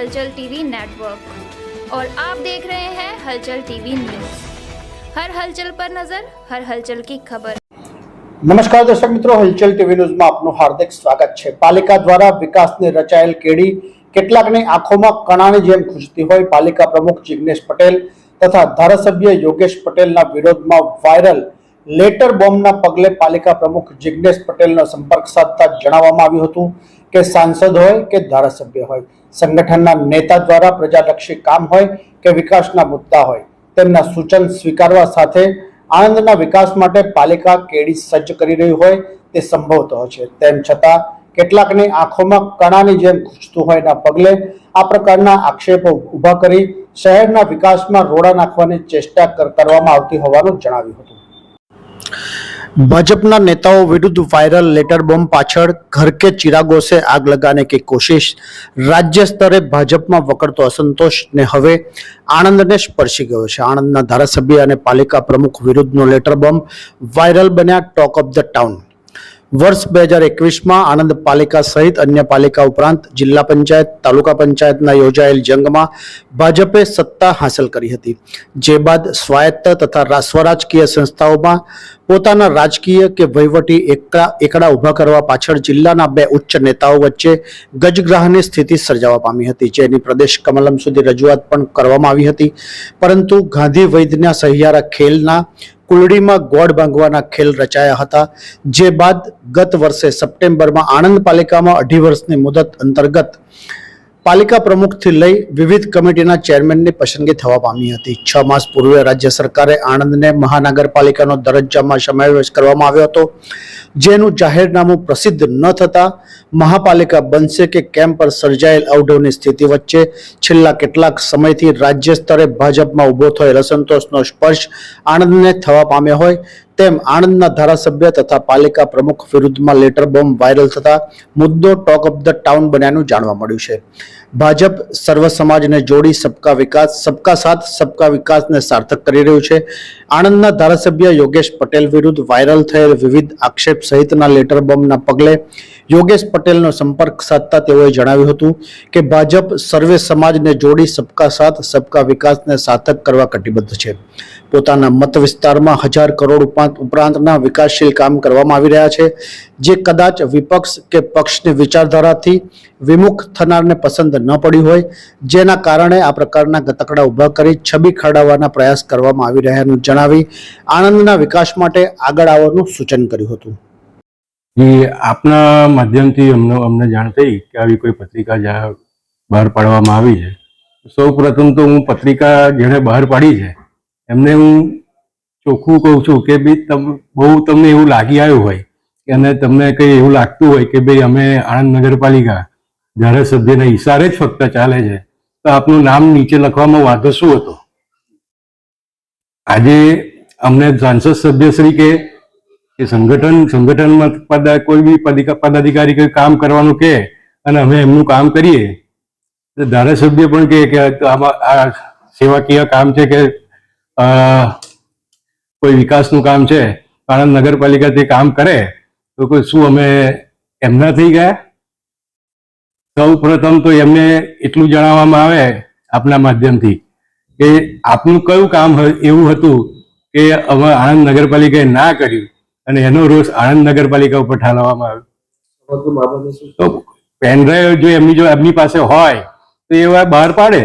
हलचल TV network और आप देख रहे हैं हलचल टीवी न्यूज। हर हलचल पर नजर, हर हलचल की खबर। नमस्कार दर्शक मित्रों, हलचल टीवी न्यूज में आपનું हार्दिक स्वागत છે। પાલિકા દ્વારા વિકાસને રચાયેલ કેડી કેટલાકની આંખોમાં કણાની જેમ ખૂંચતી હોય પાલિકા પ્રમુખ જિગ્નેશ પટેલ તથા ધારાસભ્ય યોગેશ પટેલના વિરોધમાં વાયરલ લેટર બોમ્બના પગલે પાલિકા પ્રમુખ જિગ્નેશ પટેલનો સંપર્ક સાધતા જણાવવામાં આવ્યું હતું કે સાંસદ હોય કે ધારાસભ્ય હોય, સંગઠનના નેતા દ્વારા પ્રજાલક્ષી કામ હોય કે વિકાસના મુદ્દા હોય, તેમના સૂચન સ્વીકારવા સાથે આણંદના વિકાસ માટે પાલિકા કેડી સજ્જ કરી રહી હોય તે સંભવતઃ છે। તેમ છતાં કેટલાકની આંખોમાં કણાની જેમ ખૂંચતું હોયના પગલે આ પ્રકારના આક્ષેપો ઊભા કરી શહેરના વિકાસમાં રોડા નાખવાની ચેષ્ટા કરવામાં આવતી હોવાનું જણાવ્યું હતું। भाजपा नेताओं विरुद्ध वायरल लेटर बॉम्ब पाछड़ घर के चिरागों से आग लगाने की कोशिश, राज्य स्तरे भाजपा में वकरतो असंतोष ने हवे आणंद ने स्पर्शी गयो छे। आणंदना धारासभ्य अने पालिका प्रमुख विरुद्धनो लेटर बॉम्ब वायरल बन्या टॉक ऑफ द टाउन। वर्ष 2021 में आणंद पालिका सहित अन्य पालिका उपरांत जिला पंचायत, तालुका पंचायतना योजायेल जंग में भाजपे सत्ता हासिल करी हती, जे बाद स्वायत्त तथा स्वराजकीय संस्थाओं में पोताना राजकीय के वहीवटी एकड़ा उभा करवा पाछळ जिल्लाना बे उच्च नेताओं वच्चे गजग्राहनी स्थिति सर्जावा पामी हती, जेनी प्रदेश कमलम सुधी रजूआत पण करवामां आवी हती, परंतु गांधी वैद्यना सहियारा खेलना कुलडीमां गोड़ बांधवाना खेल रचाया हता, जे बाद गत वर्षे सप्टेम्बर में आणंद पालिका में 2.5 वर्षनी मुदत अंतर्गत पालिका प्रमुख थी लई विविध कमिटीना चेरमेन पसंदगी थवा पामी हती। 6 मास पूर्वे राज्य सरकारे आणंद ने महानगरपालिकानो दरज्जामां समावेश करवामां आव्यो हतो, जेनुं जाहेरनामું प्रसिद्ध न थता महापालिका बनशे के केम पर सर्जायेल अवढवनी स्थिति वच्चे छेल्ला केटलाक समयथी राज्य स्तरे भाजपमां उभो थयेल असंतोषनो स्पर्श आणंदने थवा पाम्यो होय तेम आणंदना धारासभ्य तथा पालिका प्रमुख विरुद्धमां लेटर बॉम्ब वायरल थता मुद्दो टॉक ऑफ द टाउन बन्यानुं जाणवा मळ्युं छे। भाजप सर्व समाज ने जोड़ी सबका विकास, सबका साथ, सबका विकास ने सार्थक करी रह्युं छे। आणंदना धारासभ्य योगेश पटेल विरुद्ध वायरल थयेल विविध आक्षेप सहितना लेटर बॉम्बना पगले योगेश पटेलनो संपर्क साधता तेओए जणाव्युं हतुं के भाजप सर्वे समाज ने जोड़ी सबका साथ, सबका विकास ने सार्थक करवा कटिबद्ध छे। पोताना मत विस्तारमां 1000 करोड़ उपरांतना विकासशील काम करवामां आवी रह्या छे, जे कदाच विपक्ष के पक्षनी विचारधाराथी विमुख थनारने पसंद न पड़ी होय, जेना कारणे आ प्रकारना गतकड़ा उभा करी छबी खरडाववाना प्रयास करवामां आवी रह्यानुं जणावी आणंदना विकास माटे आगळ आववानुं सूचन कर्युं हतुं। जी आपना माध्यमथी अમને જાણ થઈ કે આવી કોઈ પત્રિકા બહાર પાડવામાં આવી છે। સૌ પ્રથમ તો હું પત્રિકા જેણે બહાર પાડી છે એમને હું ચોખ્ખું કહું છું કે ભાઈ બહુ તમને એવું લાગી આવ્યું હોય અને તમને કંઈ એવું લાગતું હોય કે ભાઈ અમે આણંદ નગરપાલિકા ધારાસભ્યના ઇશારે જ ફક્ત ચાલે છે તો આપનું નામ નીચે લખવામાં વાંધો શું હતો? આજે અમને સાંસદ સભ્યશ્રી કે संगठन में कोई भी पदाधिकारी कोई काम करवानुं के अने अमे एमनुं काम करीए तो धारासभ्य पण के आ सेवाकीय काम छे के कोई विकासनुं काम छे, आणंद नगरपालिका ते काम करे तो कोई शुं अमे एमना थई गया? सौ प्रथम तो एमने एटलुं जणाववामां आवे आपना माध्यमथी के आपनुं कयुं काम एवुं हतुं के अमे आणंद नगरपालिकाए ना कर्युं અને એનો રોષ આણંદ નગરપાલિકા ઉપર ઠાલવવામાં આવ્યો। તો પેનડ્રાઈવ જો એમની પાસે હોય તો એ બહાર પાડે।